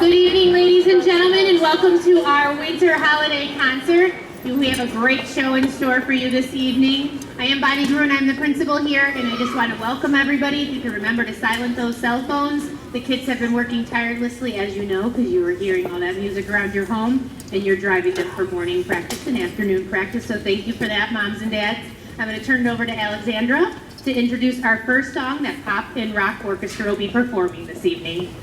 Good evening, ladies and gentlemen, and welcome to our winter holiday concert. We have a great show in store for you this evening. I am Bonnie Gruen, I'm the principal here, and I just want to welcome everybody. If you can remember to silence those cell phones. The kids have been working tirelessly, as you know, because you were hearing all that music around your home, and you're driving them for morning practice and afternoon practice, so thank you for that, moms and dads. I'm going to turn it over to Alexandra to introduce our first song that Pop and Rock Orchestra will be performing this evening.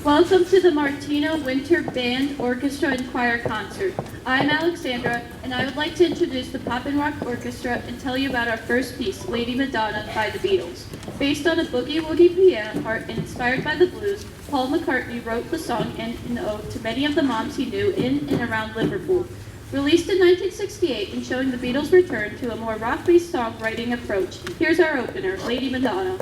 Welcome to the Martino Winter Band Orchestra and Choir Concert. I'm Alexandra, and I would like to introduce the Pop and Rock Orchestra and tell you about our first piece, Lady Madonna by the Beatles. Based on a boogie-woogie piano part and inspired by the blues, Paul McCartney wrote the song in an ode to many of the moms he knew in and around Liverpool. Released in 1968 and showing the Beatles' return to a more rock-based songwriting approach, here's our opener, Lady Madonna.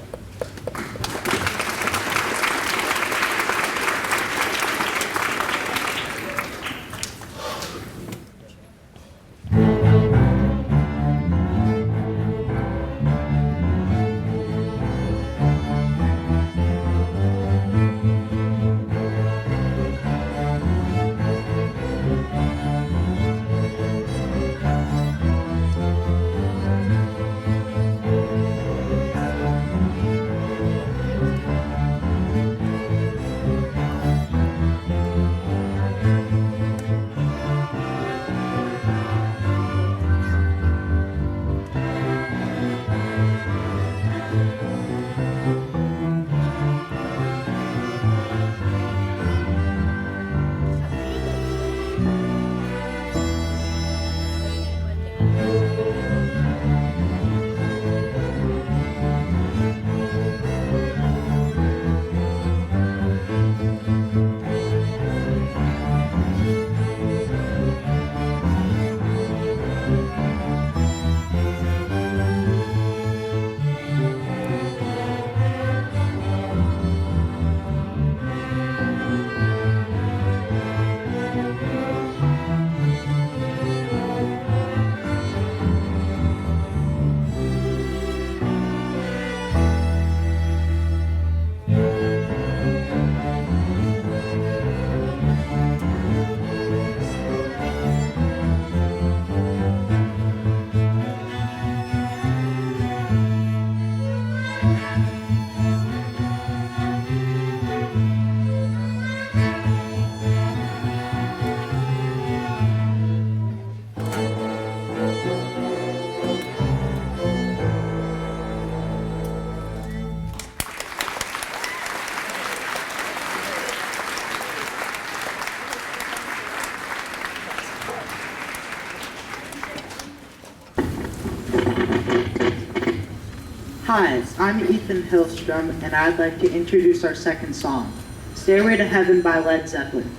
Hi, I'm Ethan Hillstrom, and I'd like to introduce our second song, Stairway to Heaven by Led Zeppelin.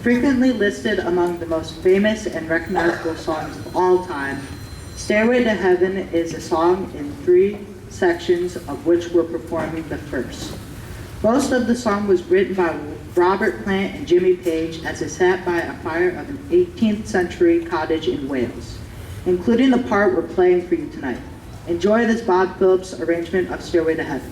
Frequently listed among the most famous and recognizable songs of all time, Stairway to Heaven is a song in 3 sections, of which we're performing the first. Most of the song was written by Robert Plant and Jimmy Page as they sat by a fire of an 18th century cottage in Wales, including the part we're playing for you tonight. Enjoy this Bob Phillips arrangement of Stairway to Heaven.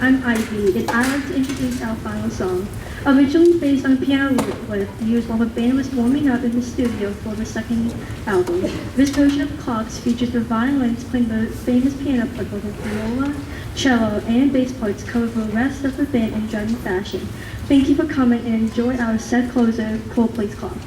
I'm Ivy, and I'd like to introduce our final song. Originally based on piano riff used while the band was warming up in the studio for the second album, this version of Clocks features the violins playing the famous piano part while the viola, cello, and bass parts cover the rest of the band in drumming fashion. Thank you for coming and enjoy our set closer, Coldplay's Clocks.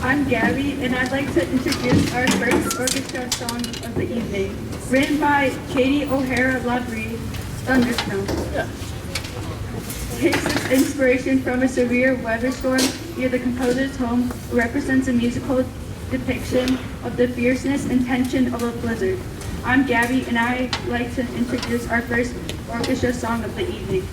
I'm Gabby, and I'd like to introduce our first orchestra song of the evening, written by Katie O'Hara Labrie, Thunderstorm. Takes its inspiration from a severe weather storm near the composer's home, represents a musical depiction of the fierceness and tension of a blizzard. I'm Gabby, and I'd like to introduce our first orchestra song of the evening.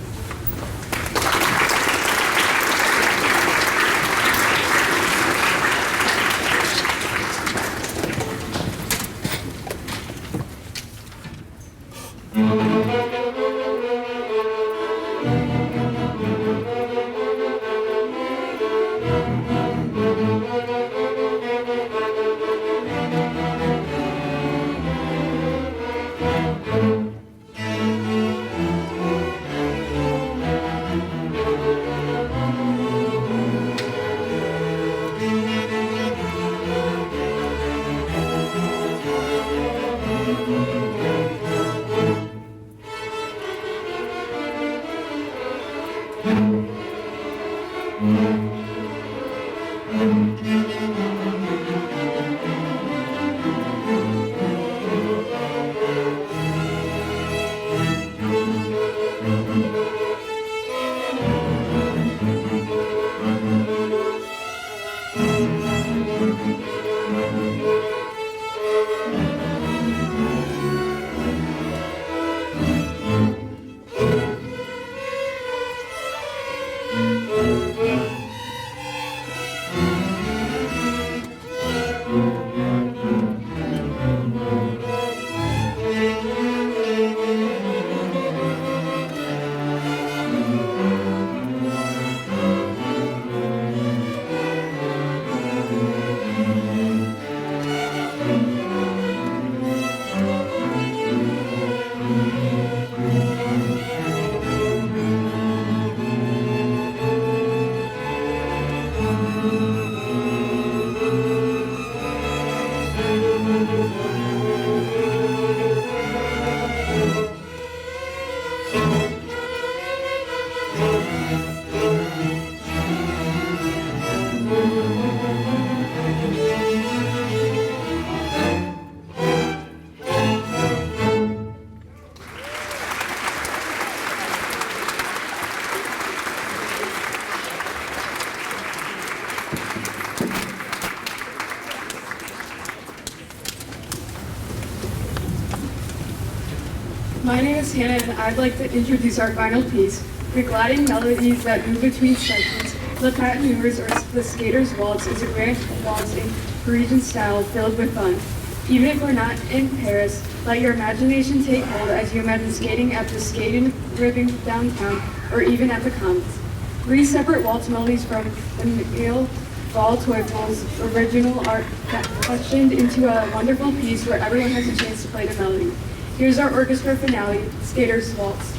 My name is Hannah, and I'd like to introduce our final piece, the gliding melodies that move between sections. The Pat Maneuvers, or the Skater's Waltz, is a grand waltzing Parisian style filled with fun. Even if we're not in Paris, let your imagination take hold as you imagine skating at the skating ribbon downtown, or even at the Commons. 3 separate waltz melodies from Emile Teufel's original art functioned into a wonderful piece where everyone has a chance to play the melody. Here's our orchestra finale, Skater's Waltz.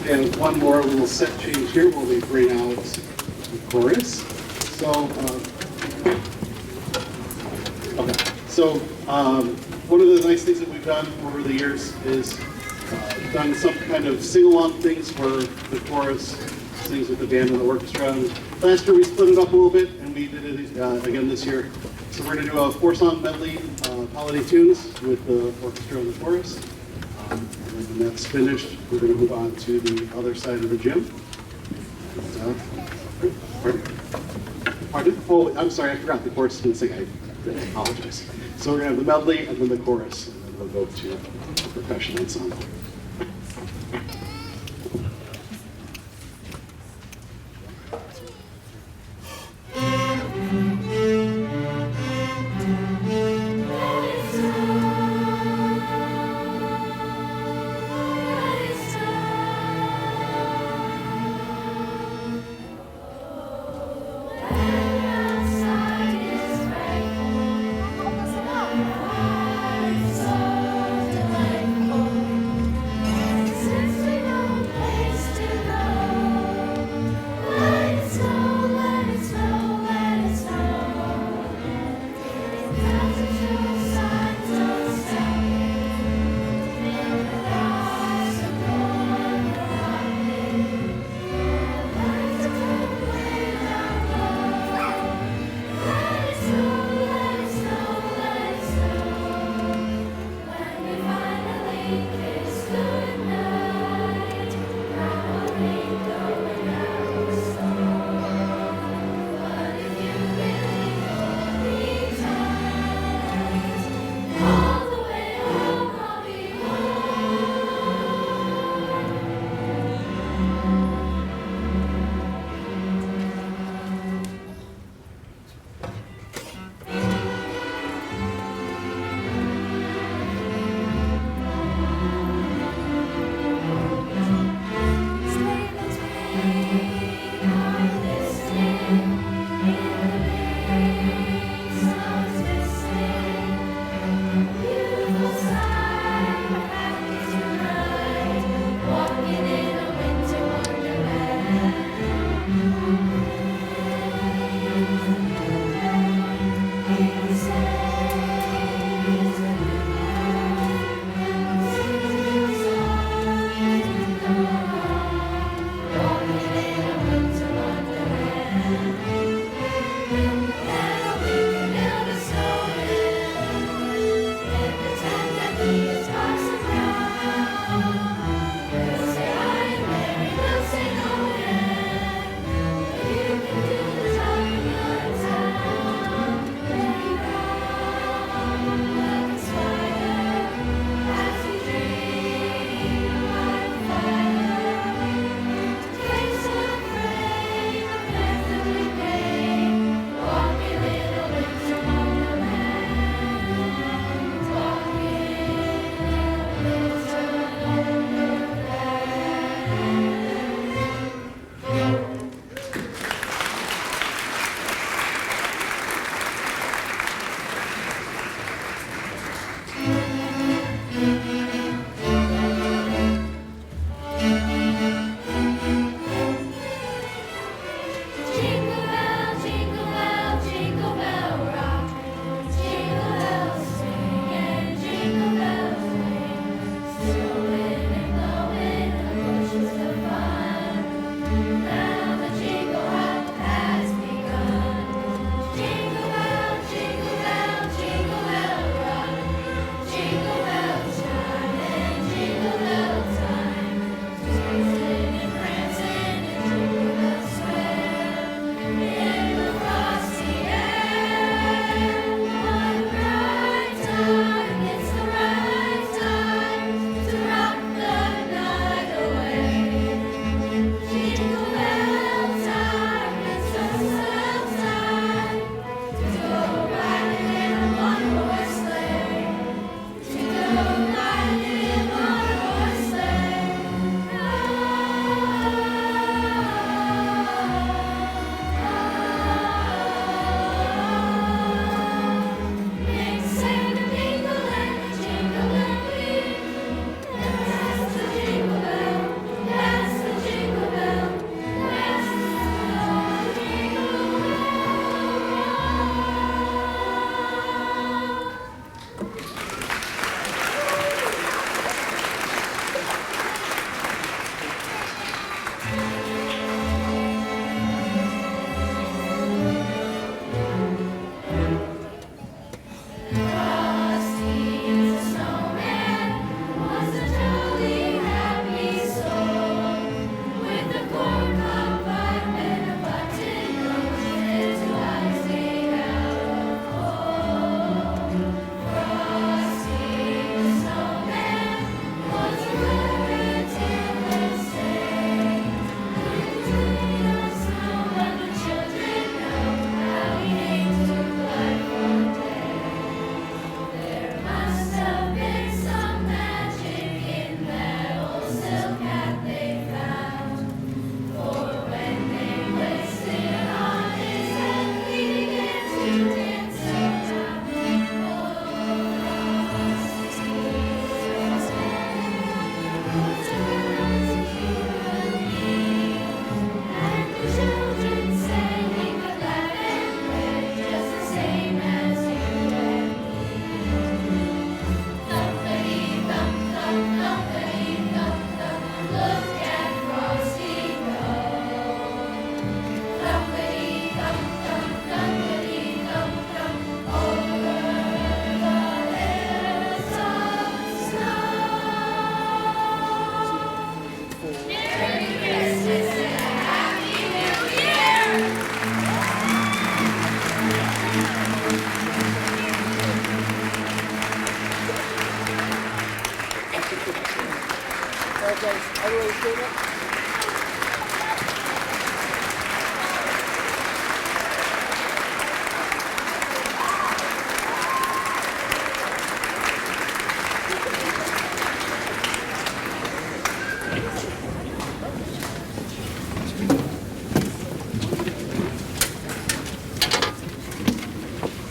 And one more little set change here while we bring out the chorus. One of the nice things that we've done over the years is done some kind of sing-along things where the chorus sings with the band and the orchestra. And last year we split it up a little bit, and we did it again this year. So we're going to do a 4-song medley, holiday tunes with the orchestra and the chorus. And when that's finished, we're going to move on to the other side of the gym. Pardon? Oh, I'm sorry, I forgot the chorus didn't sing. I apologize. So we're going to have the medley and then the chorus, and then we'll go to the percussion ensemble.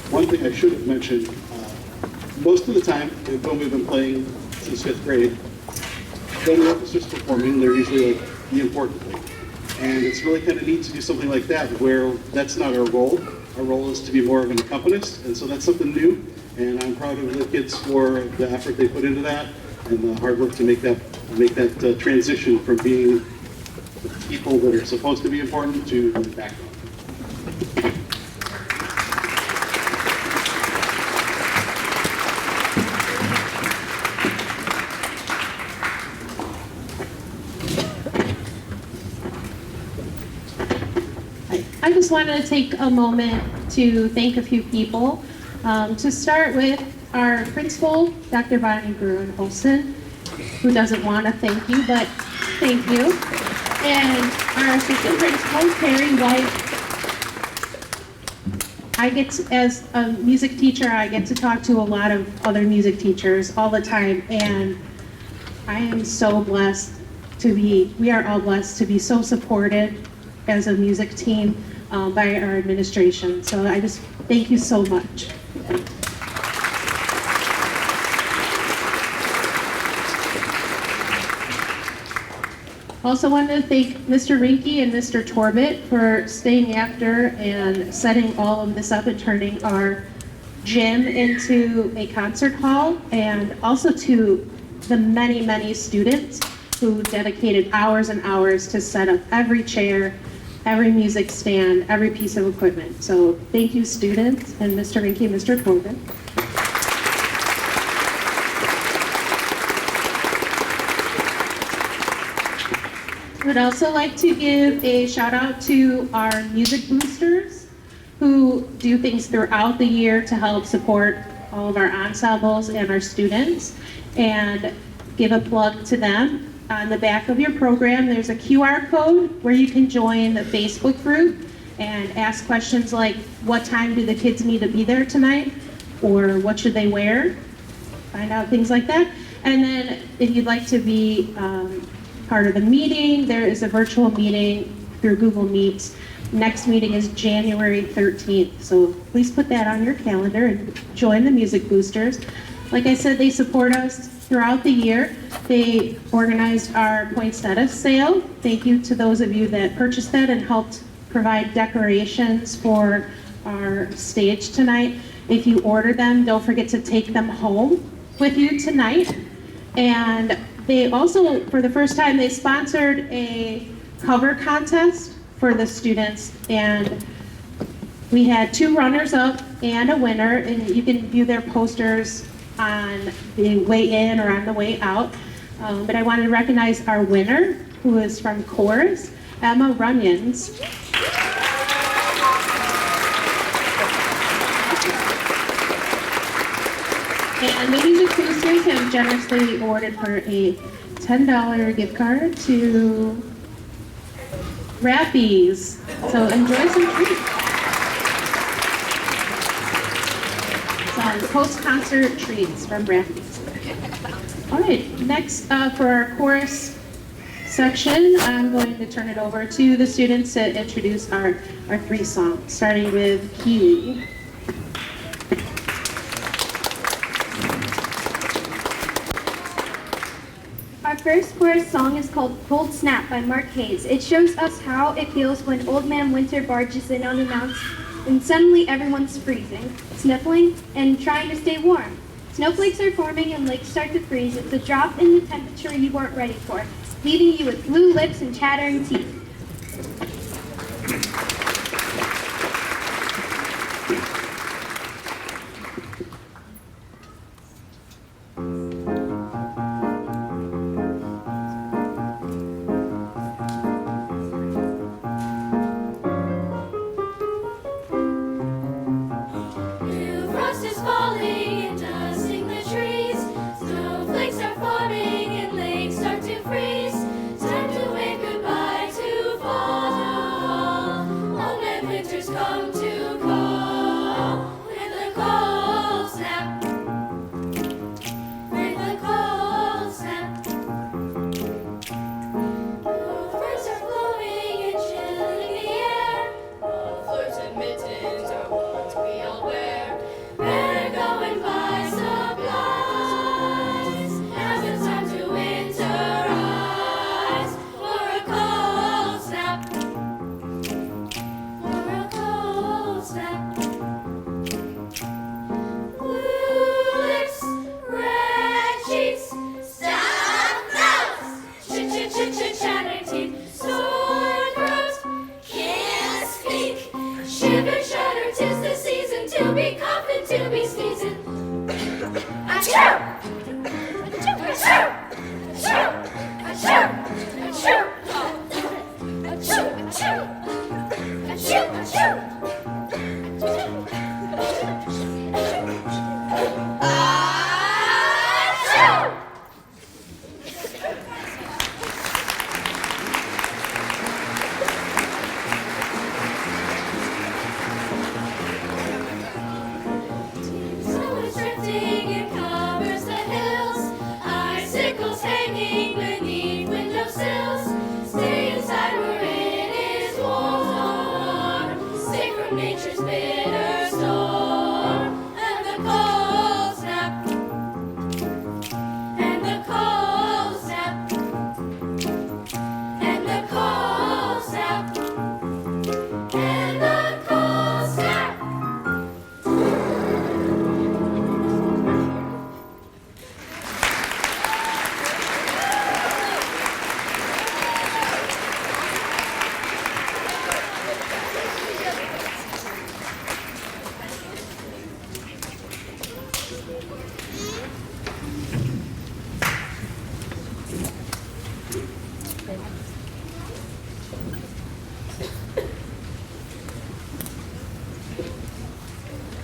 One thing I should have mentioned, most of the time when we've been playing since 5th grade, when the orchestra's performing, they're usually like the important thing. And it's really kind of neat to do something like that where that's not our role. Our role is to be more of an accompanist, and so that's something new. And I'm proud of the kids for the effort they put into that and the hard work to make that transition from being the people that are supposed to be important to the background. I just wanted to take a moment to thank a few people. To start with our principal, Dr. Bonnie Bruin-Olson, who doesn't want to thank you, but thank you. And our assistant principal, Carrie White. As a music teacher, I get to talk to a lot of other music teachers all the time, and I am so blessed we are all blessed to be so supported as a music team by our administration. So I just thank you so much. Also wanted to thank Mr. Rinke and Mr. Torbett for staying after and setting all of this up and turning our gym into a concert hall, and also to the many, many students who dedicated hours and hours to set up every chair, every music stand, every piece of equipment. So thank you, students, and Mr. Rinke and Mr. Corbin. I would also like to give a shout out to our music boosters who do things throughout the year to help support all of our ensembles and our students, and give a plug to them. On the back of your program, there's a QR code where you can join the Facebook group and ask questions like, what time do the kids need to be there tonight? Or what should they wear? Find out things like that. And then if you'd like to be part of the meeting, there is a virtual meeting through Google Meets. Next meeting is January 13th. So please put that on your calendar and join the Music Boosters. Like I said, they support us throughout the year. They organized our poinsettia sale. Thank you to those of you that purchased that and helped provide decorations for our stage tonight. If you order them, don't forget to take them home with you tonight. And they also, for the first time, they sponsored a cover contest for the students, and we had 2 runners-up and a winner, and you can view their posters on the way in or on the way out. But I wanted to recognize our winner, who is from Chorus, Emma Runyons. And the Music Boosters have generously awarded her a $10 gift card to Rappies. So enjoy some treats. Some post-concert treats from Rappies. All right, next for our chorus section, I'm going to turn it over to the students to introduce our 3 songs, starting with Keely. Our first chorus song is called Cold Snap by Mark Hayes. It shows us how it feels when Old Man Winter barges in unannounced and suddenly everyone's freezing, sniffling, and trying to stay warm. Snowflakes are forming and lakes start to freeze. It's a drop in the temperature you weren't ready for, leaving you with blue lips and chattering teeth.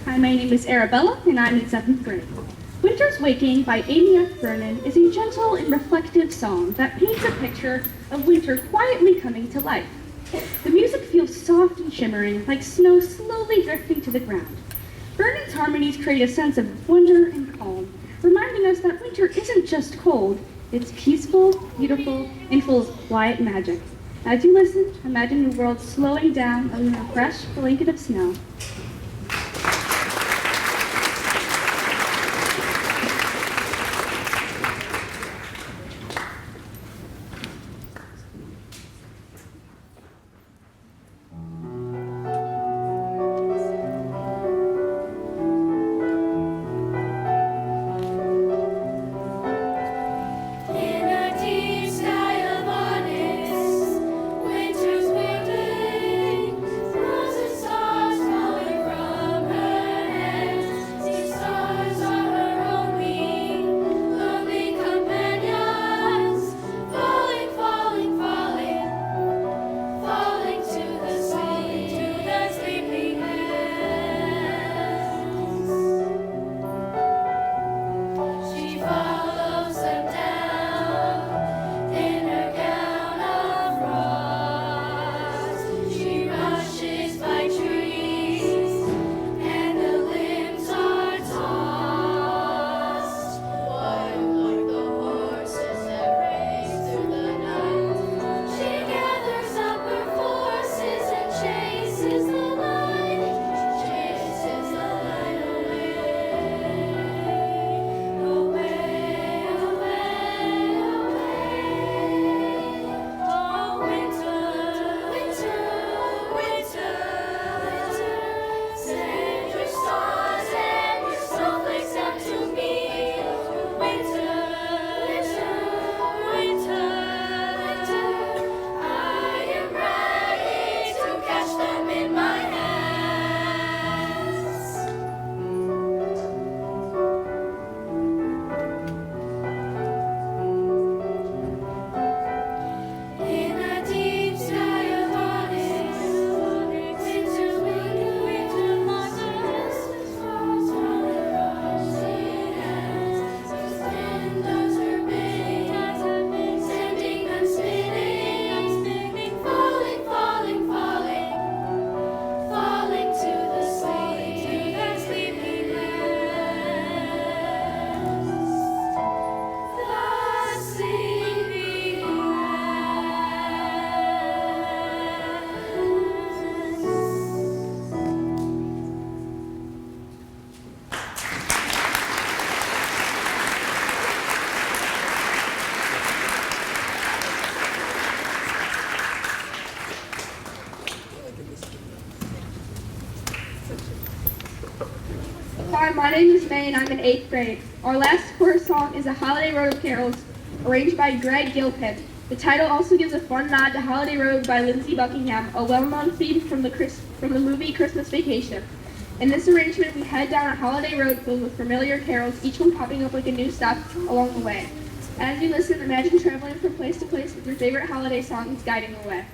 Hi, my name is Arabella, and I'm in 7th grade. Winter's Waking by Amy F. Vernon is a gentle and reflective song that paints a picture of winter quietly coming to life. The music feels soft and shimmering, like snow slowly drifting to the ground. Vernon's harmonies create a sense of wonder and calm, reminding us that winter isn't just cold, it's peaceful, beautiful, and full of quiet magic. As you listen, imagine the world slowing down under a fresh blanket of snow. Winter's waiting, roses, stars falling Hi, my name is May and I'm in 8th grade. Our last chorus song is A Holiday Road of Carols, arranged by Greg Gilpin. The title also gives a fun nod to Holiday Road by Lindsey Buckingham, a well-known theme from the movie Christmas Vacation. In this arrangement, we head down a holiday road filled with familiar carols, each one popping up like a new stop along the way. As you listen, imagine traveling from place to place with your favorite holiday songs guiding the way.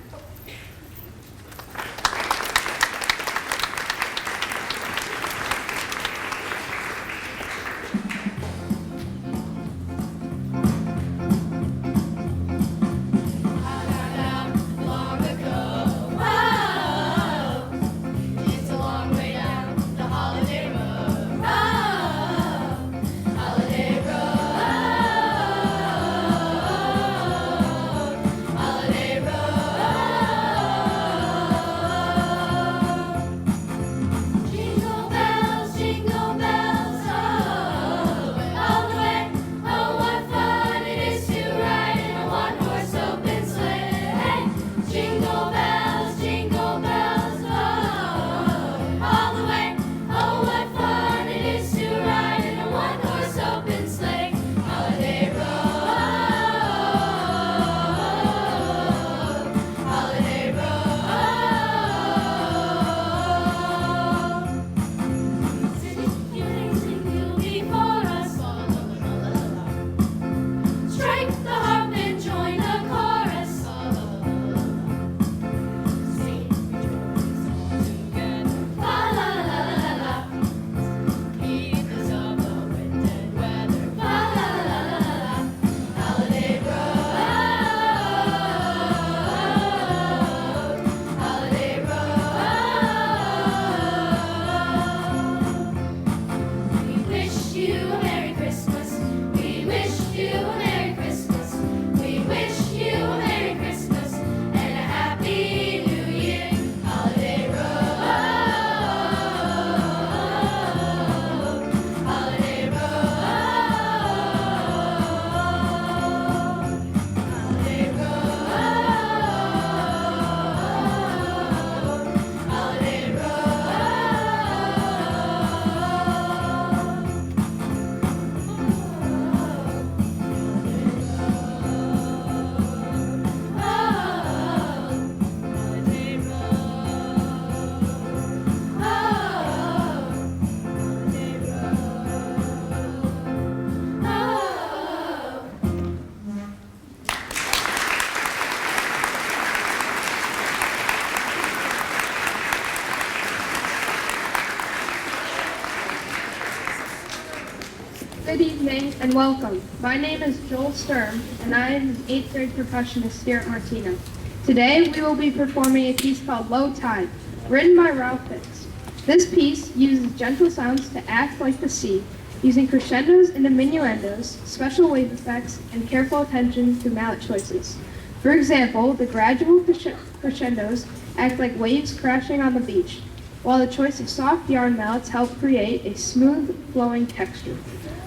Good evening and welcome. My name is Joel Sturm and I am an 8th grade percussionist here at Martino. Today we will be performing a piece called Low Tide, written by Ralph Hicks. This piece uses gentle sounds to act like the sea, using crescendos and diminuendos, special wave effects, and careful attention to mallet choices. For example, the gradual crescendos act like waves crashing on the beach, while the choice of soft yarn mallets help create a smooth, flowing texture.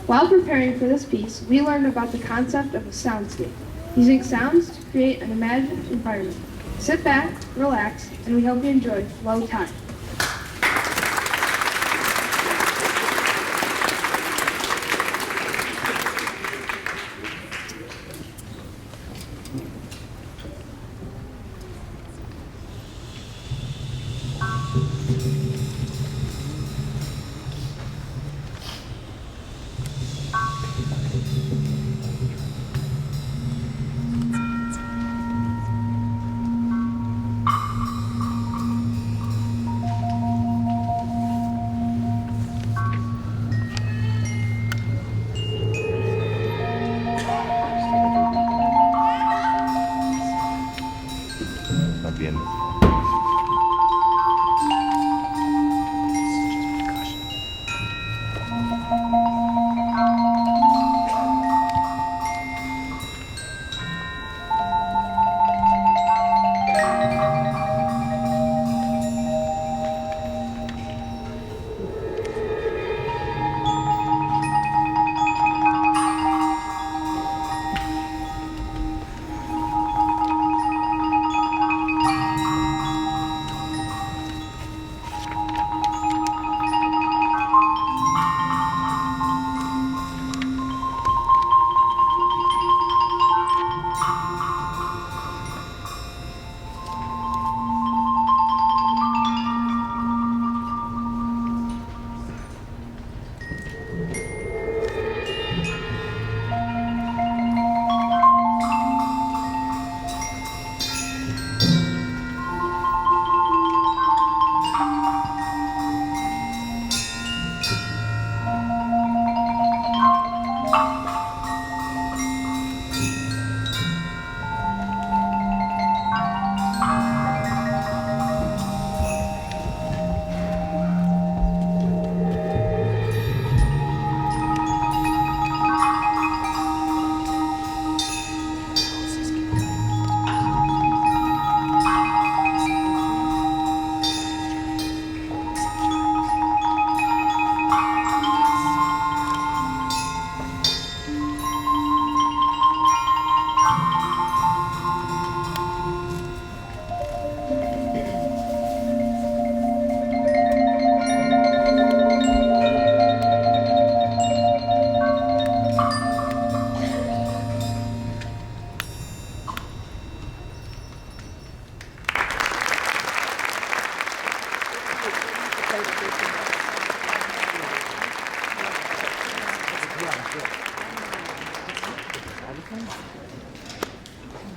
While preparing for this piece, we learned about the concept of a soundscape, using sounds to create an imagined environment. Sit back, relax, and we hope you enjoy Low Tide.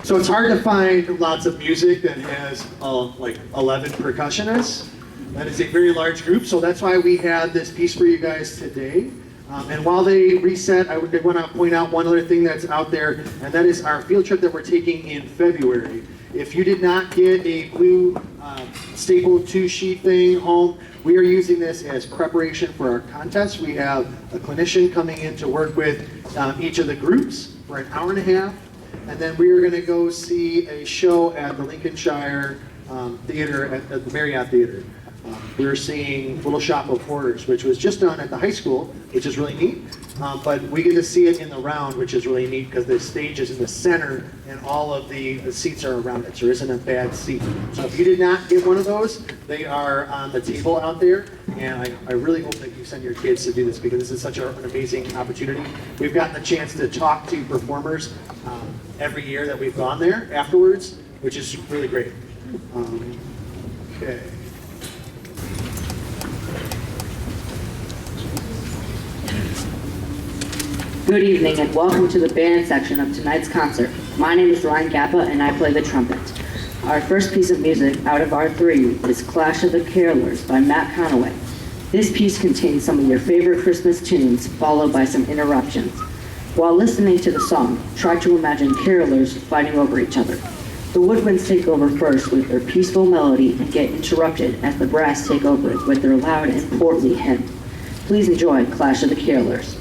So it's hard to find lots of music that has like 11 percussionists. That is a very large group, so that's why we had this piece for you guys today. And while they reset, I would want to point out one other thing that's out there, and that is our field trip that we're taking in February. If you did not get a blue staple 2-sheet thing home, we are using this as preparation for our contest. We have a clinician coming in to work with each of the groups for an hour and a half, and then we are going to go see a show at the Lincolnshire Theater, at the Marriott Theater. We're seeing Little Shop of Horrors, which was just done at the high school, which is really neat. But we get to see it in the round, which is really neat because the stage is in the center and all of the seats are around it, so there isn't a bad seat. So if you did not get one of those, they are on the table out there, and I really hope that you send your kids to do this because this is such an amazing opportunity. We've gotten the chance to talk to performers every year that we've gone there afterwards, which is really great. Okay. Good evening and welcome to the band section of tonight's concert. My name is Ryan Gappa and I play the trumpet. Our first piece of music out of our 3 is Clash of the Carolers by Matt Conaway. This piece contains some of your favorite Christmas tunes followed by some interruptions. While listening to the song, try to imagine carolers fighting over each other. The woodwinds take over first with their peaceful melody and get interrupted as the brass take over with their loud and portly hymn. Please enjoy Clash of the Carolers.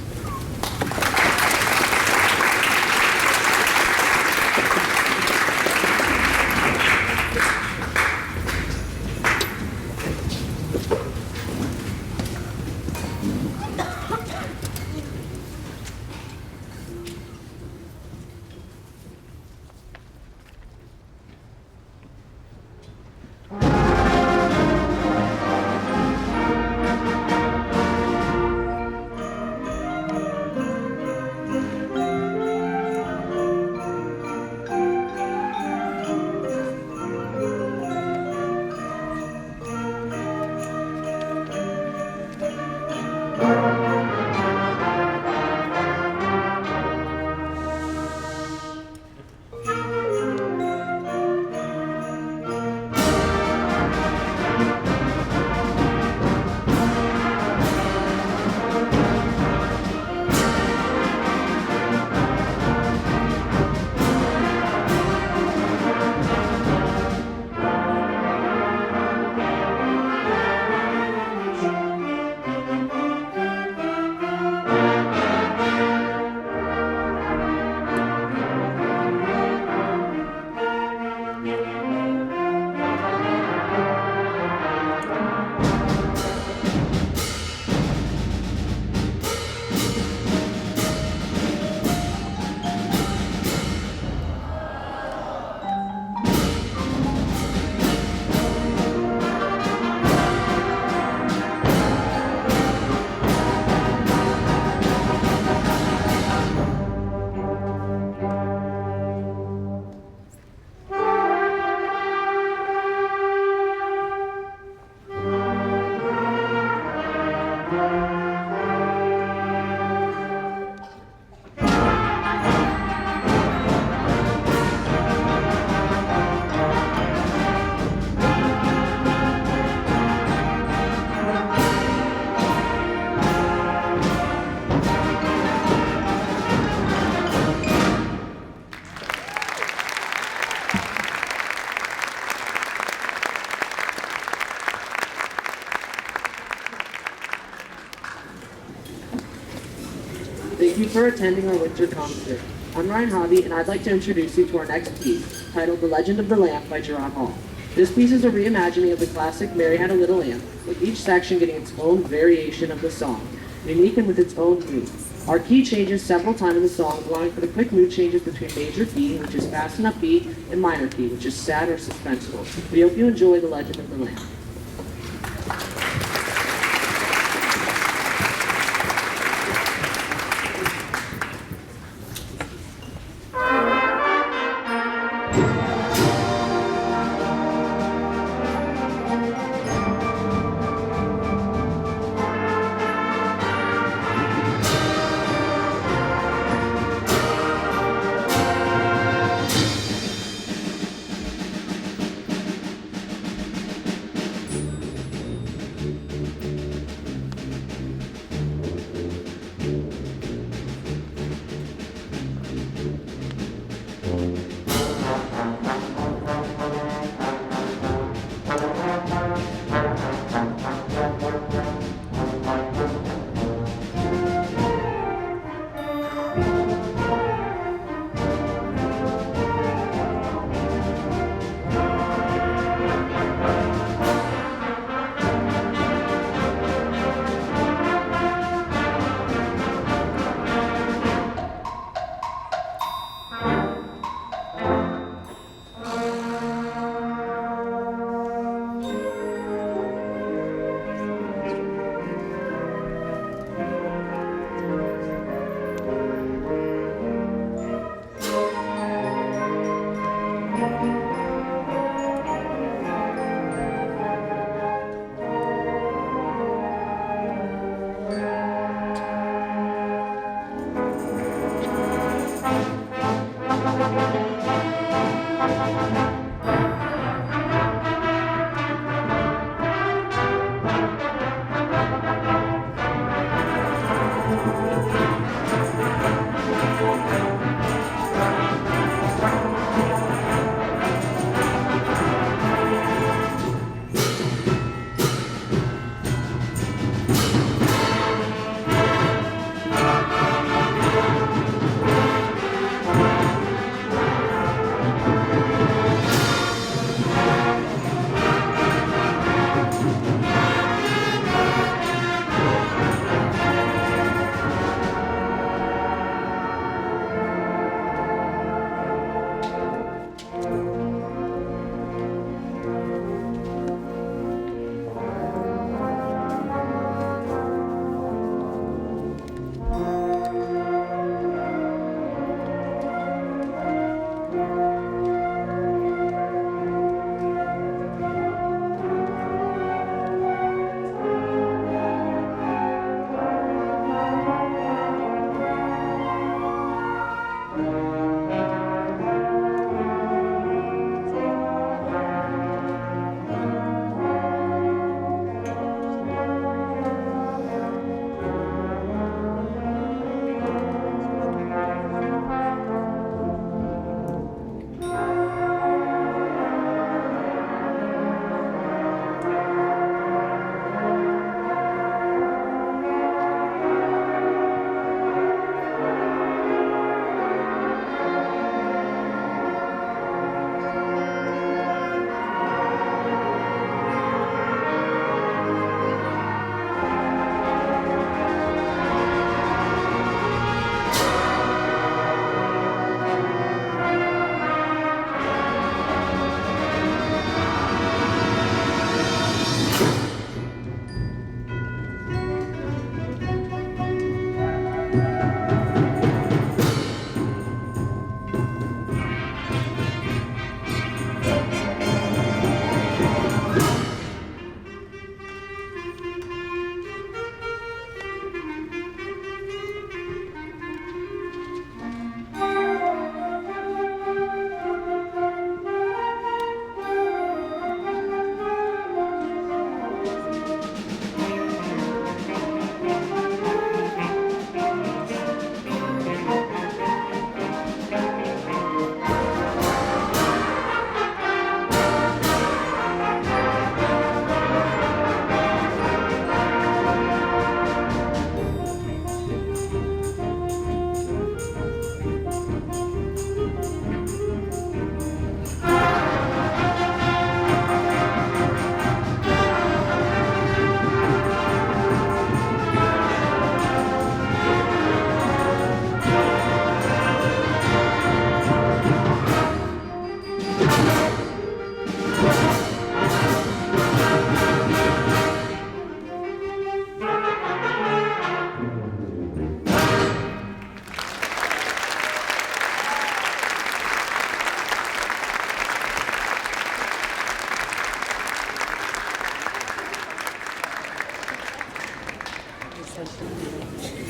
Thank you for attending our winter concert. I'm Ryan Hobby, and I'd like to introduce you to our next piece, titled The Legend of the Lamp by Jerome Hall. This piece is a reimagining of the classic Mary Had a Little Lamb, with each section getting its own variation of the song, unique and with its own mood. Our key changes several times in the song, allowing for the quick mood changes between major key, which is fast and upbeat, and minor key, which is sad or suspenseful. We hope you enjoy The Legend of the Lamp.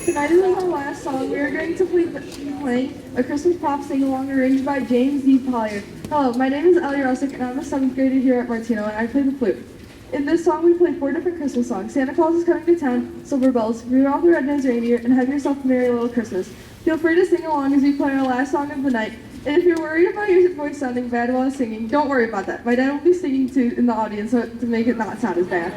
Tonight is our last song. We are going to play a Christmas pop sing-along arranged by James D. Collier. Hello, my name is Ellie Russick, and I'm a 7th grader here at Martino, and I play the flute. In this song, we play 4 different Christmas songs. Santa Claus is coming to town, Silver Bells, Rudolph the Red-Nosed Reindeer, and Have Yourself a Merry Little Christmas. Feel free to sing along as we play our last song of the night. And if you're worried about your voice sounding bad while singing, don't worry about that. My dad will be singing too in the audience so to make it not sound as bad.